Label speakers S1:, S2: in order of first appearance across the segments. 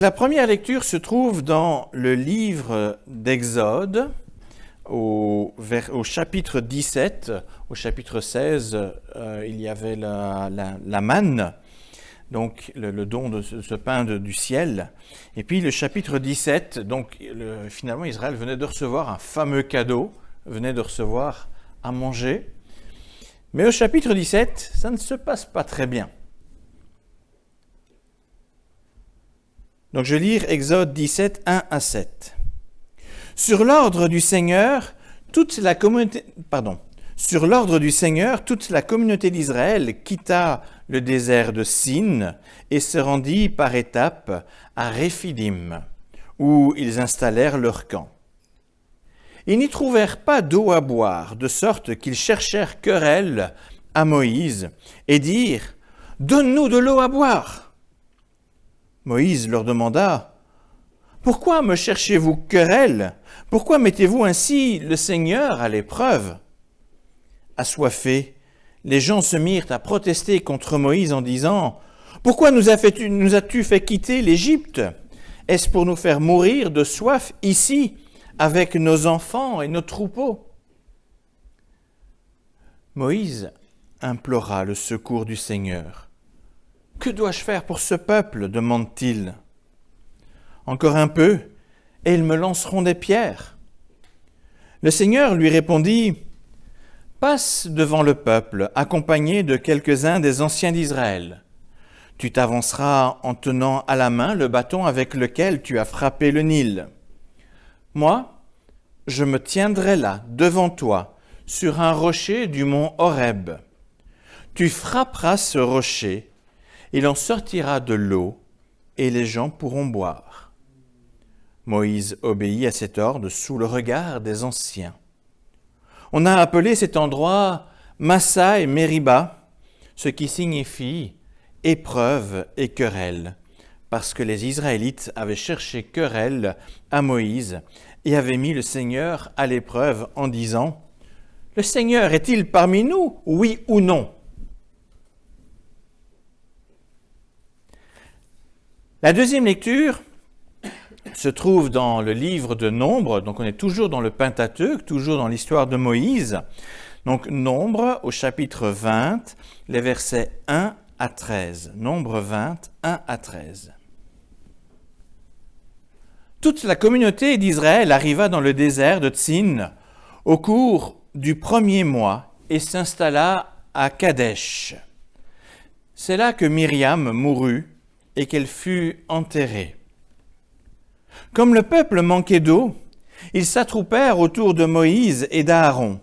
S1: La première lecture se trouve dans le livre d'Exode, au chapitre 17. Au chapitre 16, il y avait la manne, donc le don de ce pain du ciel. Et puis le chapitre 17, donc finalement Israël venait de recevoir un fameux cadeau, venait de recevoir à manger. Mais au chapitre 17, ça ne se passe pas très bien. Donc je vais lire Exode 17, 1 à 7. Sur l'ordre du Seigneur, toute la communauté d'Israël quitta le désert de Sin et se rendit par étapes à Réphidim, où ils installèrent leur camp. Ils n'y trouvèrent pas d'eau à boire, de sorte qu'ils cherchèrent querelle à Moïse et dirent « Donne-nous de l'eau à boire !» Moïse leur demanda « Pourquoi me cherchez-vous querelle ? Pourquoi mettez-vous ainsi le Seigneur à l'épreuve ?» Assoiffés, les gens se mirent à protester contre Moïse en disant « Pourquoi nous as-tu fait quitter l'Égypte ? Est-ce pour nous faire mourir de soif ici, avec nos enfants et nos troupeaux ?» Moïse implora le secours du Seigneur. « Que dois-je faire pour ce peuple ?» demande-t-il. « Encore un peu, et ils me lanceront des pierres. » Le Seigneur lui répondit « Passe devant le peuple, accompagné de quelques-uns des anciens d'Israël. Tu t'avanceras en tenant à la main le bâton avec lequel tu as frappé le Nil. Moi, je me tiendrai là, devant toi, sur un rocher du mont Horeb. Tu frapperas ce rocher, il en sortira de l'eau, et les gens pourront boire. » Moïse obéit à cet ordre sous le regard des anciens. On a appelé cet endroit Massa et Mériba, ce qui signifie épreuve et querelle, parce que les Israélites avaient cherché querelle à Moïse et avaient mis le Seigneur à l'épreuve en disant « Le Seigneur est-il parmi nous, oui ou non ?» La deuxième lecture se trouve dans le livre de Nombres, donc on est toujours dans le Pentateuque, toujours dans l'histoire de Moïse. Donc Nombres au chapitre 20, les versets 1 à 13. Nombres 20, 1 à 13. Toute la communauté d'Israël arriva dans le désert de Tsin au cours du premier mois et s'installa à Kadesh. C'est là que Myriam mourut et qu'elle fut enterrée. Comme le peuple manquait d'eau, ils s'attroupèrent autour de Moïse et d'Aaron.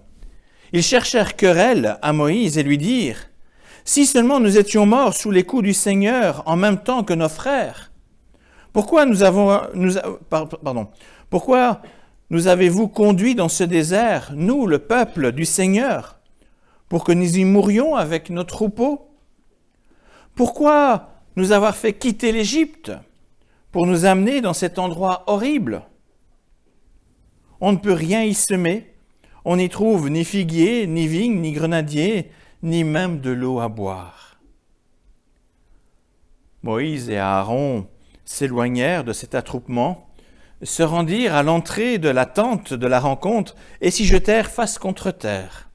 S1: Ils cherchèrent querelle à Moïse et lui dirent « Si seulement nous étions morts sous les coups du Seigneur en même temps que nos frères, pourquoi nous avez-vous conduits dans ce désert, nous, le peuple du Seigneur, pour que nous y mourions avec nos troupeaux? Pourquoi nous avoir fait quitter l'Égypte pour nous amener dans cet endroit horrible? On ne peut rien y semer, on n'y trouve ni figuier, ni vigne, ni grenadier, ni même de l'eau à boire. » Moïse et Aaron s'éloignèrent de cet attroupement, se rendirent à l'entrée de la tente de la rencontre et s'y jetèrent face contre terre.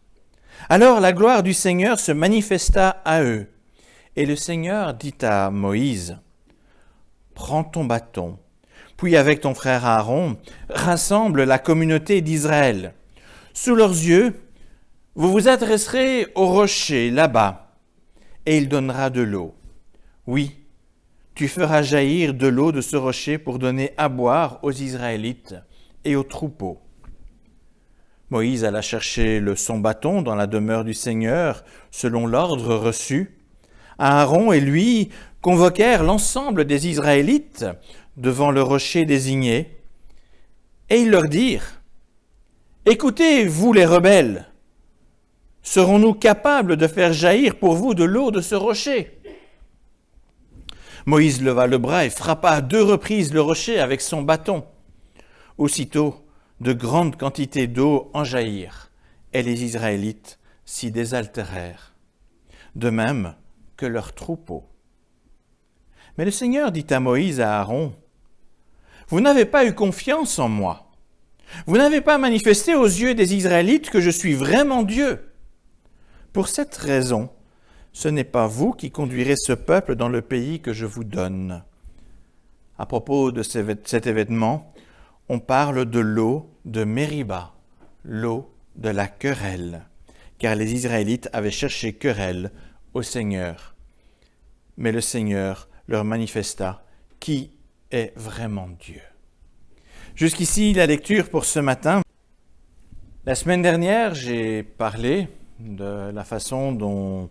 S1: Alors la gloire du Seigneur se manifesta à eux. Et le Seigneur dit à Moïse, « Prends ton bâton, puis avec ton frère Aaron, rassemble la communauté d'Israël. Sous leurs yeux, vous vous adresserez au rocher là-bas, et il donnera de l'eau. Oui, tu feras jaillir de l'eau de ce rocher pour donner à boire aux Israélites et aux troupeaux. » Moïse alla chercher son bâton dans la demeure du Seigneur, selon l'ordre reçu. Aaron et lui convoquèrent l'ensemble des Israélites devant le rocher désigné, et ils leur dirent « Écoutez, vous les rebelles, serons-nous capables de faire jaillir pour vous de l'eau de ce rocher ?» Moïse leva le bras et frappa à 2 reprises le rocher avec son bâton. Aussitôt, de grandes quantités d'eau en jaillirent, et les Israélites s'y désaltérèrent. De même que leurs troupeaux. Mais le Seigneur dit à Moïse et à Aaron, Vous n'avez pas eu confiance en moi. Vous n'avez pas manifesté aux yeux des Israélites que je suis vraiment Dieu. Pour cette raison, ce n'est pas vous qui conduirez ce peuple dans le pays que je vous donne. » À propos de cet événement, on parle de l'eau de Mériba, l'eau de la querelle, car les Israélites avaient cherché querelle au Seigneur. Mais le Seigneur leur manifesta qui est vraiment Dieu. Jusqu'ici, la lecture pour ce matin. La semaine dernière, j'ai parlé de la façon dont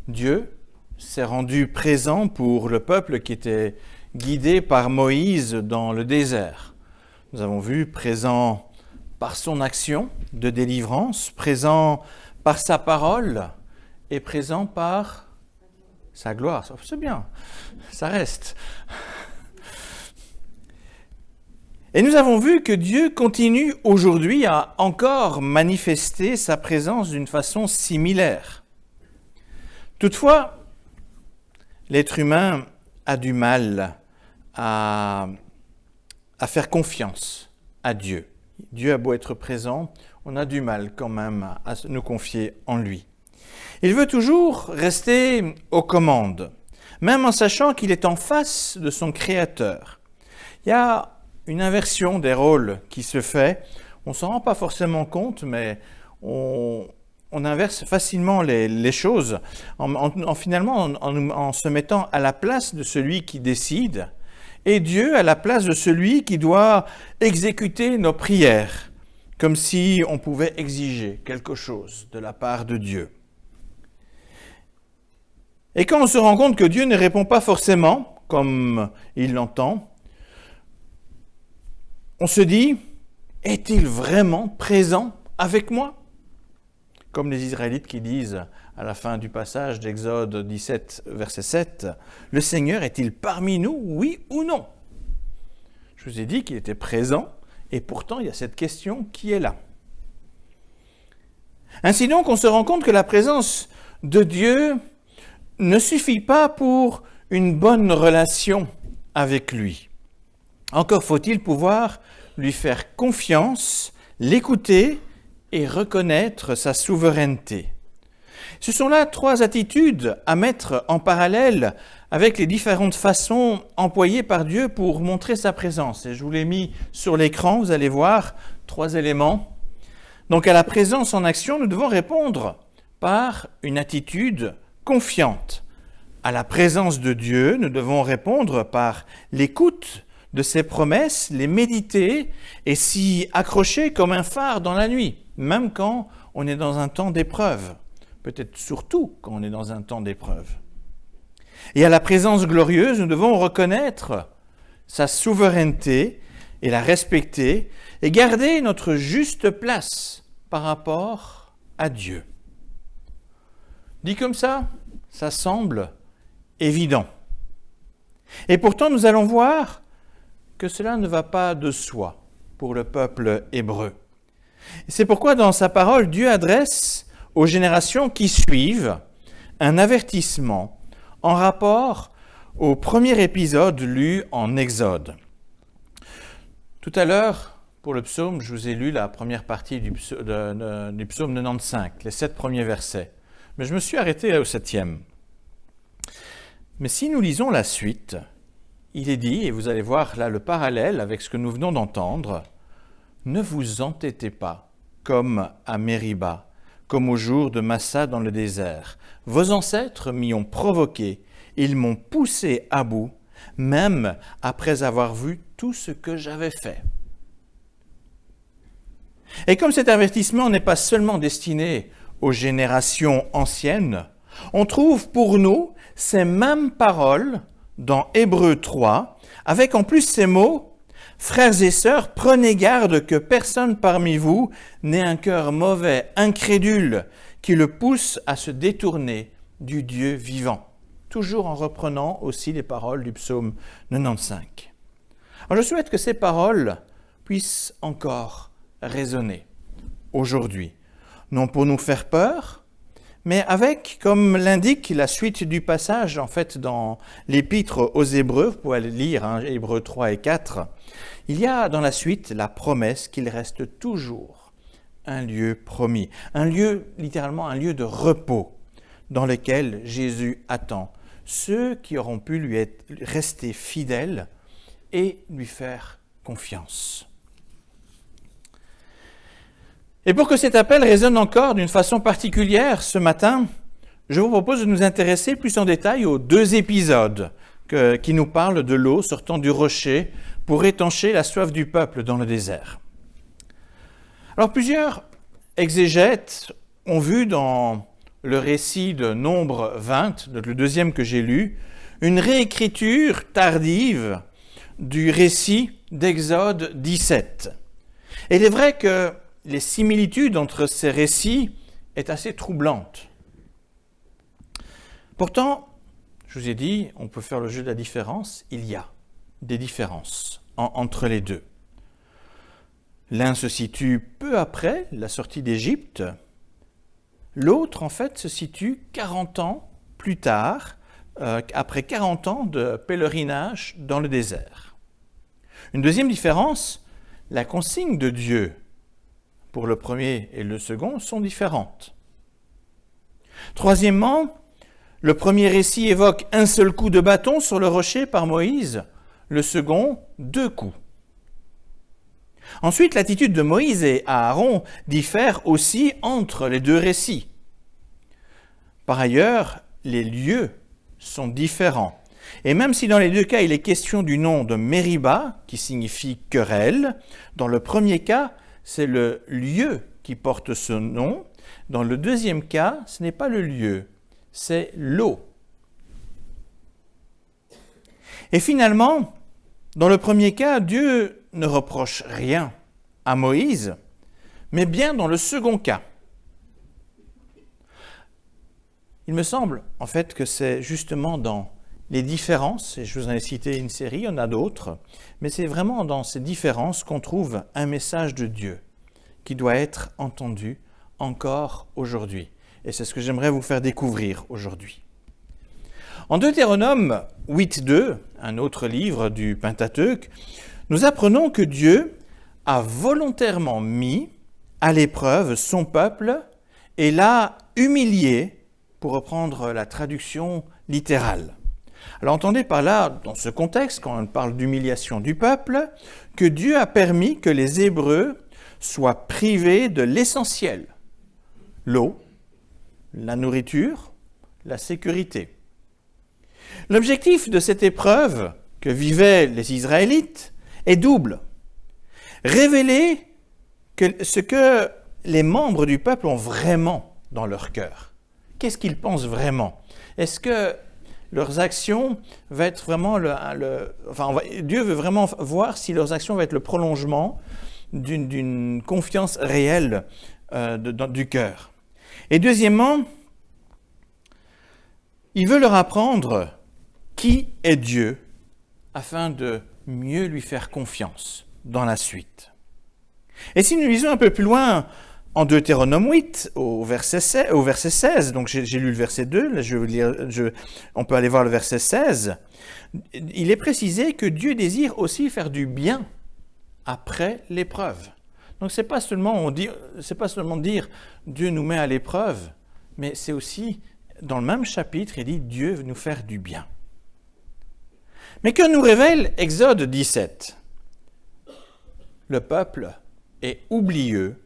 S1: Dieu s'est rendu présent pour le peuple qui était guidé par Moïse dans le désert. Nous avons vu présent par son action de délivrance, présent par sa parole et présent par sa gloire. C'est bien, ça reste. Et nous avons vu que Dieu continue aujourd'hui à encore manifester sa présence d'une façon similaire. Toutefois, l'être humain a du mal à faire confiance à Dieu. Dieu a beau être présent, on a du mal quand même à nous confier en lui. Il veut toujours rester aux commandes, même en sachant qu'il est en face de son Créateur. Il y a une inversion des rôles qui se fait. On ne s'en rend pas forcément compte, mais on inverse facilement les choses en se mettant à la place de celui qui décide et Dieu à la place de celui qui doit exécuter nos prières, comme si on pouvait exiger quelque chose de la part de Dieu. Et quand on se rend compte que Dieu ne répond pas forcément comme il l'entend, on se dit, est-il vraiment présent avec moi ? Comme les Israélites qui disent à la fin du passage d'Exode 17, verset 7, « Le Seigneur est-il parmi nous, oui ou non ?» Je vous ai dit qu'il était présent, et pourtant il y a cette question qui est là. Ainsi donc, on se rend compte que la présence de Dieu ne suffit pas pour une bonne relation avec lui. Encore faut-il pouvoir lui faire confiance, l'écouter et reconnaître sa souveraineté. Ce sont là trois attitudes à mettre en parallèle avec les différentes façons employées par Dieu pour montrer sa présence. Et je vous l'ai mis sur l'écran, vous allez voir trois éléments. Donc à la présence en action, nous devons répondre par une attitude confiante. À la présence de Dieu, nous devons répondre par l'écoute de ses promesses, les méditer et s'y accrocher comme un phare dans la nuit, même quand on est dans un temps d'épreuve, peut-être surtout quand on est dans un temps d'épreuve. Et à la présence glorieuse, nous devons reconnaître sa souveraineté et la respecter et garder notre juste place par rapport à Dieu. Dit comme ça semble évident. Et pourtant, nous allons voir que cela ne va pas de soi pour le peuple hébreu. C'est pourquoi dans sa parole, Dieu adresse aux générations qui suivent un avertissement en rapport au premier épisode lu en Exode. Tout à l'heure, pour le psaume, je vous ai lu la première partie du psaume 95, les 7 premiers versets. Mais je me suis arrêté au 7e. Mais si nous lisons la suite, il est dit, et vous allez voir là le parallèle avec ce que nous venons d'entendre, « Ne vous entêtez pas, comme à Mériba, comme au jour de Massa dans le désert. Vos ancêtres m'y ont provoqué, ils m'ont poussé à bout, même après avoir vu tout ce que j'avais fait. » Et comme cet avertissement n'est pas seulement destiné aux générations anciennes, on trouve pour nous ces mêmes paroles dans Hébreux 3, avec en plus ces mots « Frères et sœurs, prenez garde que personne parmi vous n'ait un cœur mauvais, incrédule, qui le pousse à se détourner du Dieu vivant. » Toujours en reprenant aussi les paroles du psaume 95. Alors je souhaite que ces paroles puissent encore résonner aujourd'hui, non pour nous faire peur, mais avec, comme l'indique la suite du passage, en fait, dans l'épître aux Hébreux, vous pouvez le lire, Hébreux 3 et 4, il y a dans la suite la promesse qu'il reste toujours un lieu promis, un lieu, littéralement un lieu de repos, dans lequel Jésus attend ceux qui auront pu rester fidèles et lui faire confiance. Et pour que cet appel résonne encore d'une façon particulière ce matin, je vous propose de nous intéresser plus en détail aux 2 épisodes qui nous parlent de l'eau sortant du rocher pour étancher la soif du peuple dans le désert. Alors plusieurs exégètes ont vu dans le récit de Nombre 20, le 2e que j'ai lu, une réécriture tardive du récit d'Exode 17. Et il est vrai que les similitudes entre ces récits est assez troublante. Pourtant, je vous ai dit, on peut faire le jeu de la différence, il y a des différences entre les deux. L'un se situe peu après la sortie d'Égypte, l'autre en fait se situe 40 ans plus tard, après 40 ans de pèlerinage dans le désert. Une deuxième différence, la consigne de Dieu pour le premier et le second sont différentes. Troisièmement, le premier récit évoque un seul coup de bâton sur le rocher par Moïse, le second, 2 coups. Ensuite, l'attitude de Moïse et Aaron diffère aussi entre les 2 récits. Par ailleurs, les lieux sont différents. Et même si dans les 2 cas, il est question du nom de Mériba, qui signifie querelle, dans le premier cas, c'est le lieu qui porte ce nom. Dans le deuxième cas, ce n'est pas le lieu, c'est l'eau. Et finalement, dans le premier cas, Dieu ne reproche rien à Moïse, mais bien dans le second cas. Il me semble en fait que c'est justement dans les différences, et je vous en ai cité une série, il y en a d'autres, mais c'est vraiment dans ces différences qu'on trouve un message de Dieu qui doit être entendu encore aujourd'hui. Et c'est ce que j'aimerais vous faire découvrir aujourd'hui. En Deutéronome 8.2, un autre livre du Pentateuque, nous apprenons que Dieu a volontairement mis à l'épreuve son peuple et l'a humilié, pour reprendre la traduction littérale. Alors entendez par là, dans ce contexte, quand on parle d'humiliation du peuple, que Dieu a permis que les Hébreux soient privés de l'essentiel, l'eau, la nourriture, la sécurité. L'objectif de cette épreuve que vivaient les Israélites est double. Révéler ce que les membres du peuple ont vraiment dans leur cœur. Qu'est-ce qu'ils pensent vraiment? Est-ce que leurs actions vont être vraiment Dieu veut vraiment voir si leurs actions vont être le prolongement d'une confiance réelle du cœur. Et deuxièmement, il veut leur apprendre qui est Dieu afin de mieux lui faire confiance dans la suite. Et si nous lisons un peu plus loin en Deutéronome 8, au verset 16, donc j'ai lu le verset 2, là on peut aller voir le verset 16, il est précisé que Dieu désire aussi faire du bien après l'épreuve. Donc c'est pas seulement dire Dieu nous met à l'épreuve, mais c'est aussi, dans le même chapitre, il dit Dieu veut nous faire du bien. Mais que nous révèle Exode 17? Le peuple est oublieux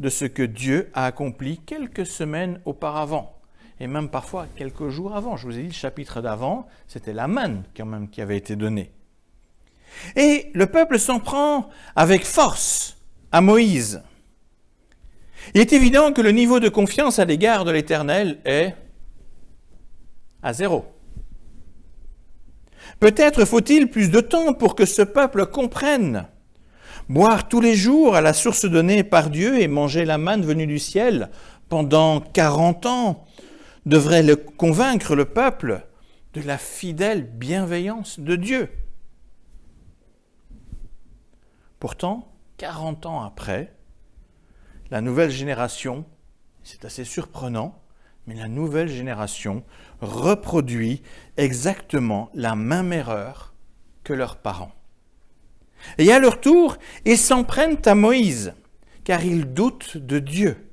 S1: de ce que Dieu a accompli quelques semaines auparavant, et même parfois quelques jours avant. Je vous ai dit, le chapitre d'avant, c'était la manne quand même qui avait été donnée. Et le peuple s'en prend avec force à Moïse. Il est évident que le niveau de confiance à l'égard de l'Éternel est à 0. Peut-être faut-il plus de temps pour que ce peuple comprenne. Boire tous les jours à la source donnée par Dieu et manger la manne venue du ciel pendant 40 ans devrait convaincre le peuple de la fidèle bienveillance de Dieu. Pourtant, 40 ans après, la nouvelle génération, c'est assez surprenant, Mais la nouvelle génération reproduit exactement la même erreur que leurs parents. Et à leur tour, ils s'en prennent à Moïse, car ils doutent de Dieu.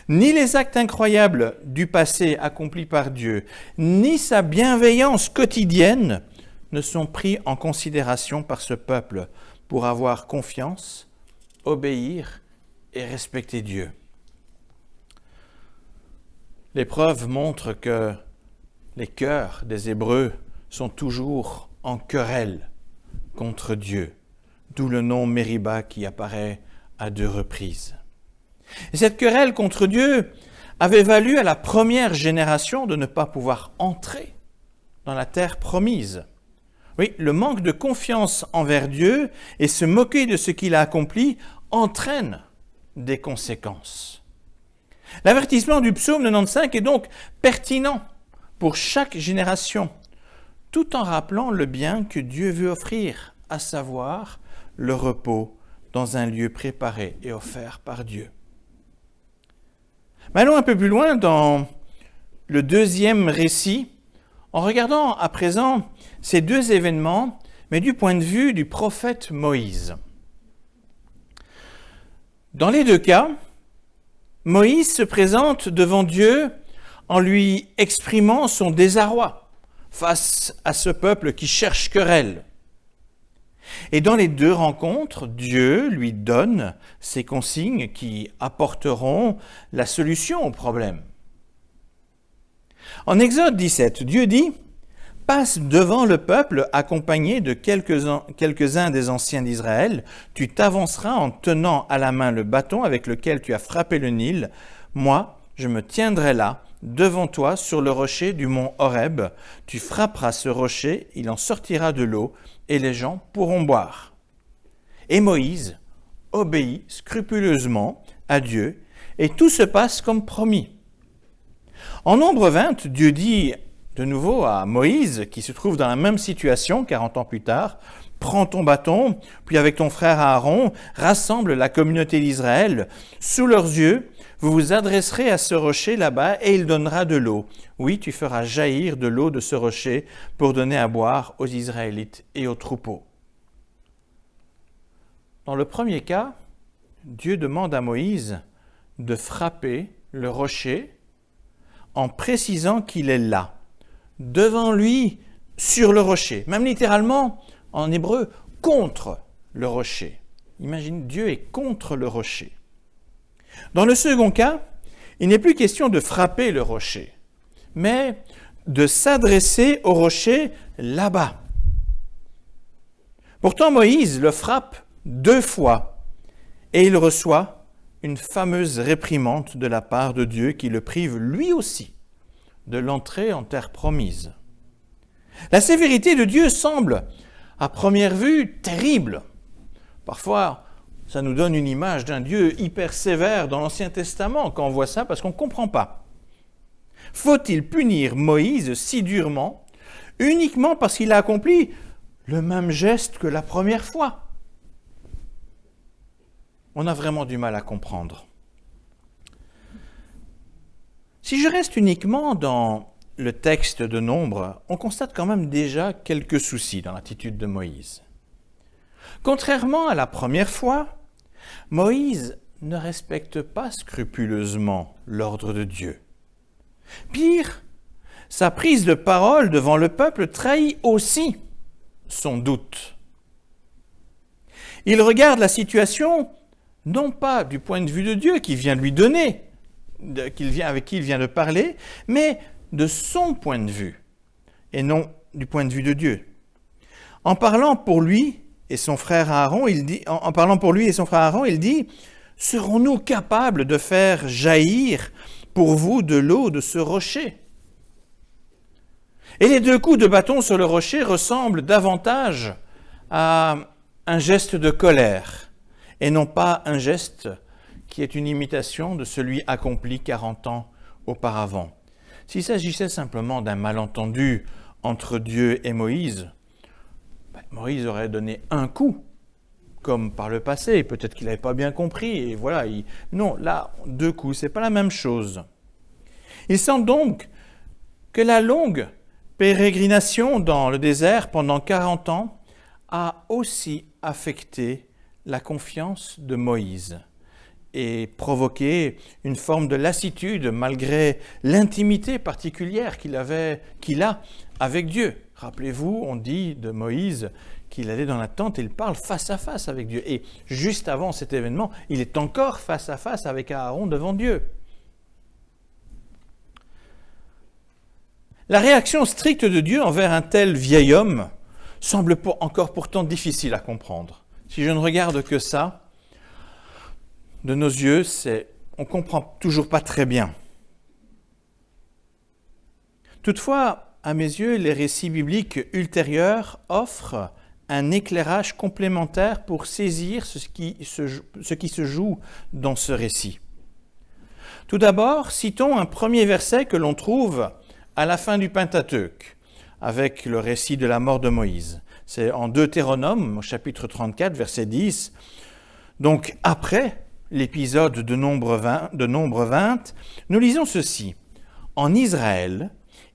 S1: Ni les actes incroyables du passé accomplis par Dieu, ni sa bienveillance quotidienne ne sont pris en considération par ce peuple pour avoir confiance, obéir et respecter Dieu. L'épreuve montre que les cœurs des Hébreux sont toujours en querelle contre Dieu, d'où le nom Mériba qui apparaît à 2 reprises. Et cette querelle contre Dieu avait valu à la première génération de ne pas pouvoir entrer dans la terre promise. Oui, le manque de confiance envers Dieu et se moquer de ce qu'il a accompli entraînent des conséquences. L'avertissement du psaume 95 est donc pertinent pour chaque génération, tout en rappelant le bien que Dieu veut offrir, à savoir le repos dans un lieu préparé et offert par Dieu. Mais allons un peu plus loin dans le 2e récit, en regardant à présent ces 2 événements, mais du point de vue du prophète Moïse. Dans les 2 cas, Moïse se présente devant Dieu en lui exprimant son désarroi face à ce peuple qui cherche querelle. Et dans les 2 rencontres, Dieu lui donne ses consignes qui apporteront la solution au problème. En Exode 17, Dieu dit « Passe devant le peuple accompagné de quelques-uns des anciens d'Israël. Tu t'avanceras en tenant à la main le bâton avec lequel tu as frappé le Nil. Moi, je me tiendrai là, devant toi, sur le rocher du mont Horeb. Tu frapperas ce rocher, il en sortira de l'eau, et les gens pourront boire. » Et Moïse obéit scrupuleusement à Dieu, et tout se passe comme promis. En Nombre 20, Dieu dit de nouveau à Moïse, qui se trouve dans la même situation 40 ans plus tard, « Prends ton bâton, puis avec ton frère Aaron, rassemble la communauté d'Israël. Sous leurs yeux, vous vous adresserez à ce rocher là-bas et il donnera de l'eau. Oui, tu feras jaillir de l'eau de ce rocher pour donner à boire aux Israélites et aux troupeaux. » Dans le premier cas, Dieu demande à Moïse de frapper le rocher en précisant qu'il est là, devant lui, sur le rocher, même littéralement, en hébreu, contre le rocher. Imagine, Dieu est contre le rocher. Dans le second cas, il n'est plus question de frapper le rocher, mais de s'adresser au rocher là-bas. Pourtant, Moïse le frappe 2 fois et il reçoit une fameuse réprimande de la part de Dieu qui le prive lui aussi de l'entrée en terre promise. La sévérité de Dieu semble, à première vue, terrible. Parfois, ça nous donne une image d'un Dieu hyper sévère dans l'Ancien Testament quand on voit ça parce qu'on ne comprend pas. Faut-il punir Moïse si durement, uniquement parce qu'il a accompli le même geste que la première fois? On a vraiment du mal à comprendre. Si je reste uniquement dans le texte de Nombre, on constate quand même déjà quelques soucis dans l'attitude de Moïse. Contrairement à la première fois, Moïse ne respecte pas scrupuleusement l'ordre de Dieu. Pire, sa prise de parole devant le peuple trahit aussi son doute. Il regarde la situation non pas du point de vue de Dieu qui vient de lui donner, avec qui il vient de parler, mais de son point de vue, et non du point de vue de Dieu. En parlant pour lui et son frère Aaron, il dit « Serons-nous capables de faire jaillir pour vous de l'eau de ce rocher ?» Et les 2 coups de bâton sur le rocher ressemblent davantage à un geste de colère, et non pas un geste qui est une imitation de celui accompli 40 ans auparavant. S'il s'agissait simplement d'un malentendu entre Dieu et Moïse, Moïse aurait donné un coup, comme par le passé. Peut-être qu'il n'avait pas bien compris, et voilà. Non, là, 2 coups, c'est pas la même chose. Il semble donc que la longue pérégrination dans le désert pendant 40 ans a aussi affecté la confiance de Moïse et provoqué une forme de lassitude malgré l'intimité particulière qu'il a avec Dieu. Rappelez-vous, on dit de Moïse qu'il allait dans la tente et il parle face à face avec Dieu. Et juste avant cet événement, il est encore face à face avec Aaron devant Dieu. La réaction stricte de Dieu envers un tel vieil homme semble encore pourtant difficile à comprendre. Si je ne regarde que ça, de nos yeux, on ne comprend toujours pas très bien. Toutefois, à mes yeux, les récits bibliques ultérieurs offrent un éclairage complémentaire pour saisir ce qui se joue dans ce récit. Tout d'abord, citons un premier verset que l'on trouve à la fin du Pentateuque, avec le récit de la mort de Moïse. C'est en Deutéronome, au chapitre 34, verset 10. Donc, après l'épisode de Nombre 20, nous lisons ceci. « En Israël,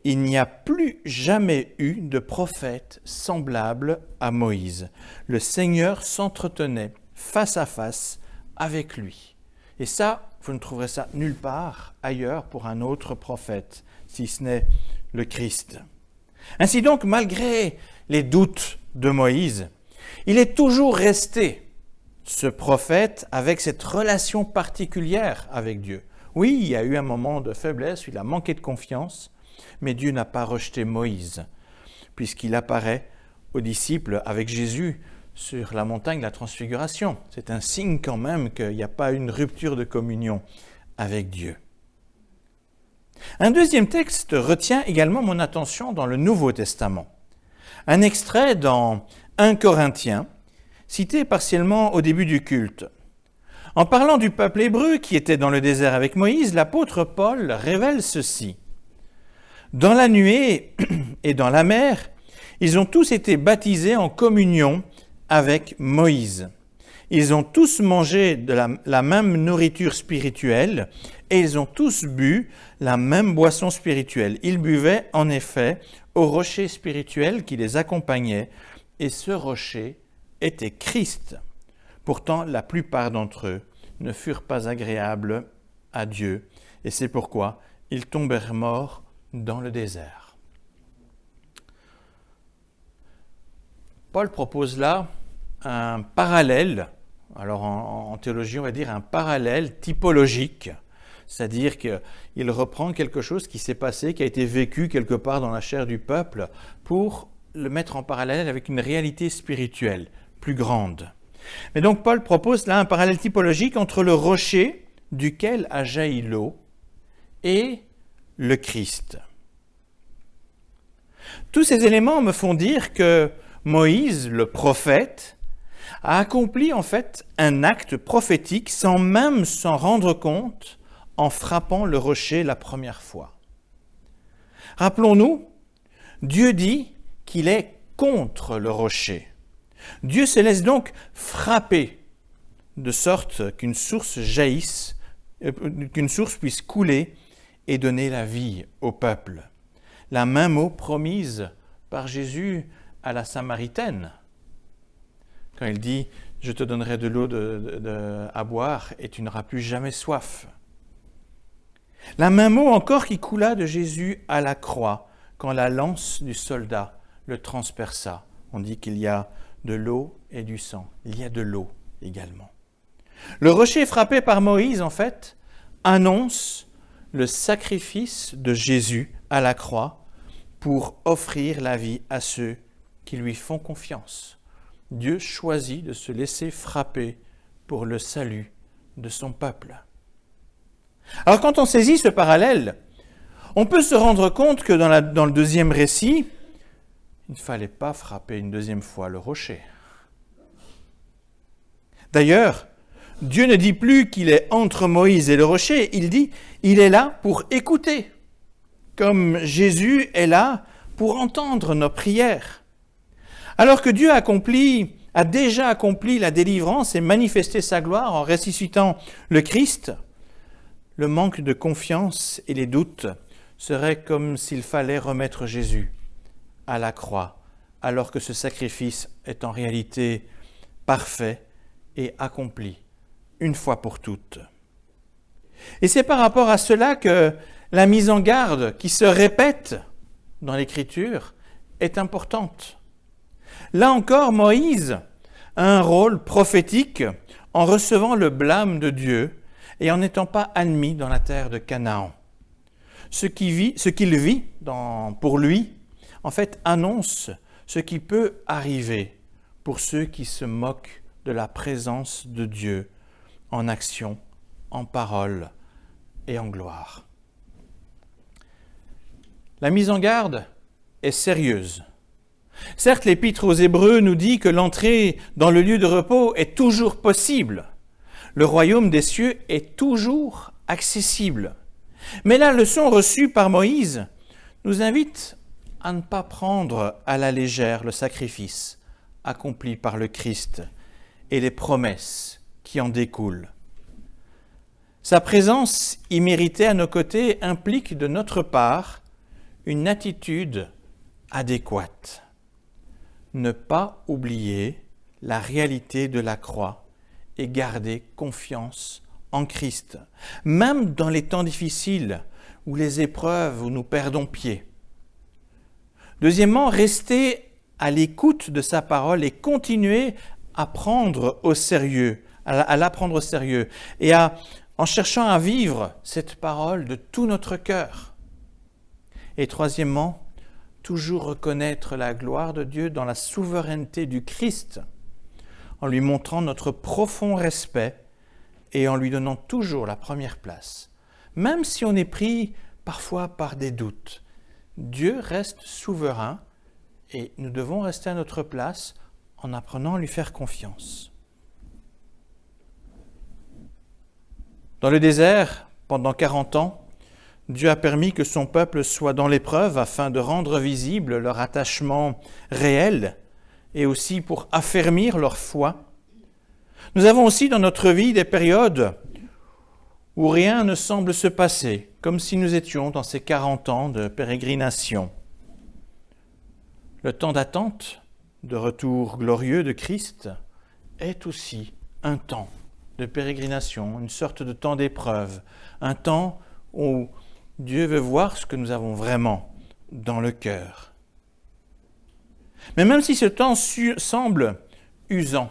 S1: il n'y a plus jamais eu de prophète semblable à Moïse. Le Seigneur s'entretenait face à face avec lui. » Et ça, vous ne trouverez ça nulle part ailleurs pour un autre prophète, si ce n'est le Christ. Ainsi donc, malgré les doutes de Moïse, il est toujours resté ce prophète avec cette relation particulière avec Dieu. Oui, il y a eu un moment de faiblesse, il a manqué de confiance, mais Dieu n'a pas rejeté Moïse, puisqu'il apparaît aux disciples avec Jésus sur la montagne de la Transfiguration. C'est un signe quand même qu'il n'y a pas une rupture de communion avec Dieu. Un deuxième texte retient également mon attention dans le Nouveau Testament. Un extrait dans 1 Corinthiens, cité partiellement au début du culte. En parlant du peuple hébreu qui était dans le désert avec Moïse, l'apôtre Paul révèle ceci. « Dans la nuée et dans la mer, ils ont tous été baptisés en communion avec Moïse. Ils ont tous mangé de la même nourriture spirituelle et ils ont tous bu la même boisson spirituelle. Ils buvaient en effet au rocher spirituel qui les accompagnait et ce rocher était Christ. Pourtant, la plupart d'entre eux ne furent pas agréables à Dieu et c'est pourquoi ils tombèrent morts dans le désert. » Paul propose là un parallèle, alors en théologie on va dire un parallèle typologique, c'est-à-dire qu'il reprend quelque chose qui s'est passé, qui a été vécu quelque part dans la chair du peuple, pour le mettre en parallèle avec une réalité spirituelle plus grande. Mais donc Paul propose là un parallèle typologique entre le rocher duquel a jailli l'eau et le Christ. Tous ces éléments me font dire que Moïse, le prophète, a accompli en fait un acte prophétique sans même s'en rendre compte en frappant le rocher la première fois. Rappelons-nous, Dieu dit qu'il est contre le rocher. Dieu se laisse donc frapper de sorte qu'une source jaillisse, qu'une source puisse couler et donner la vie au peuple. La même eau promise par Jésus à la Samaritaine, quand il dit « Je te donnerai de l'eau à boire et tu n'auras plus jamais soif ». La même eau encore qui coula de Jésus à la croix quand la lance du soldat le transperça. On dit qu'il y a de l'eau et du sang. Il y a de l'eau également. Le rocher frappé par Moïse, en fait, annonce le sacrifice de Jésus à la croix pour offrir la vie à ceux qui lui font confiance. Dieu choisit de se laisser frapper pour le salut de son peuple. Alors quand on saisit ce parallèle, on peut se rendre compte que dans le deuxième récit, il ne fallait pas frapper une deuxième fois le rocher. D'ailleurs, Dieu ne dit plus qu'il est entre Moïse et le rocher, il dit il est là pour écouter, comme Jésus est là pour entendre nos prières. Alors que Dieu a déjà accompli la délivrance et manifesté sa gloire en ressuscitant le Christ, le manque de confiance et les doutes seraient comme s'il fallait remettre Jésus à la croix, alors que ce sacrifice est en réalité parfait et accompli une fois pour toutes. Et c'est par rapport à cela que la mise en garde qui se répète dans l'Écriture est importante. Là encore, Moïse a un rôle prophétique en recevant le blâme de Dieu et en n'étant pas admis dans la terre de Canaan. Ce qu'il vit pour lui, en fait, annonce ce qui peut arriver pour ceux qui se moquent de la présence de Dieu en action, en parole et en gloire. La mise en garde est sérieuse. Certes, l'Épître aux Hébreux nous dit que l'entrée dans le lieu de repos est toujours possible. Le royaume des cieux est toujours accessible. Mais la leçon reçue par Moïse nous invite à ne pas prendre à la légère le sacrifice accompli par le Christ et les promesses qui en découlent. Sa présence imméritée à nos côtés implique de notre part une attitude adéquate. Ne pas oublier la réalité de la croix et garder confiance en Christ, même dans les temps difficiles ou les épreuves où nous perdons pied. Deuxièmement, rester à l'écoute de sa parole et continuer à prendre au sérieux, à la prendre au sérieux et en cherchant à vivre cette parole de tout notre cœur. Et troisièmement, toujours reconnaître la gloire de Dieu dans la souveraineté du Christ, en lui montrant notre profond respect et en lui donnant toujours la première place. Même si on est pris parfois par des doutes, Dieu reste souverain et nous devons rester à notre place en apprenant à lui faire confiance. Dans le désert, pendant 40 ans, Dieu a permis que son peuple soit dans l'épreuve afin de rendre visible leur attachement réel et aussi pour affermir leur foi. Nous avons aussi dans notre vie des périodes où rien ne semble se passer, comme si nous étions dans ces 40 ans de pérégrination. Le temps d'attente, de retour glorieux de Christ, est aussi un temps de pérégrination, une sorte de temps d'épreuve, un temps où Dieu veut voir ce que nous avons vraiment dans le cœur. Mais même si ce temps semble usant,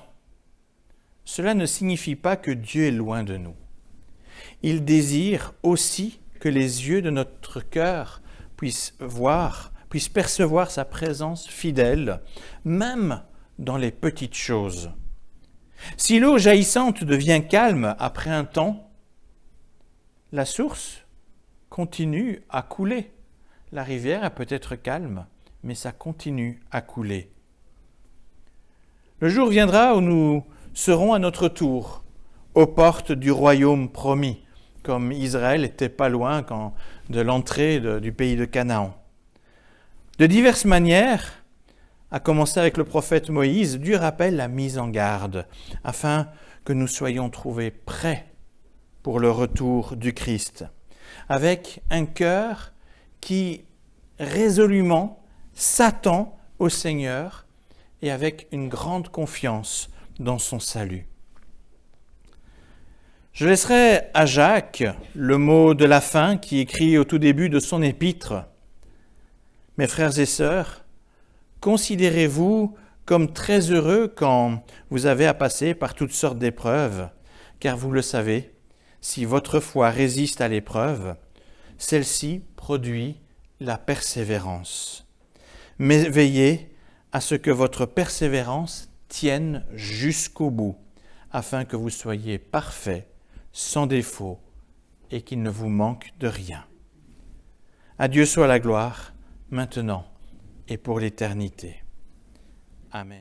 S1: cela ne signifie pas que Dieu est loin de nous. Il désire aussi que les yeux de notre cœur puissent percevoir sa présence fidèle, même dans les petites choses. Si l'eau jaillissante devient calme après un temps, la source continue à couler. La rivière est peut-être calme, mais ça continue à couler. Le jour viendra où nous serons à notre tour aux portes du royaume promis, comme Israël n'était pas loin de l'entrée du pays de Canaan. De diverses manières, à commencer avec le prophète Moïse, Dieu rappelle la mise en garde, afin que nous soyons trouvés prêts pour le retour du Christ, avec un cœur qui résolument s'attend au Seigneur et avec une grande confiance dans son salut. Je laisserai à Jacques le mot de la fin qui écrit au tout début de son épître. Mes frères et sœurs, considérez-vous comme très heureux quand vous avez à passer par toutes sortes d'épreuves, car vous le savez, si votre foi résiste à l'épreuve, celle-ci produit la persévérance. Mais veillez à ce que votre persévérance tienne jusqu'au bout, afin que vous soyez parfaits, sans défaut, et qu'il ne vous manque de rien. À Dieu soit la gloire, maintenant et pour l'éternité. Amen.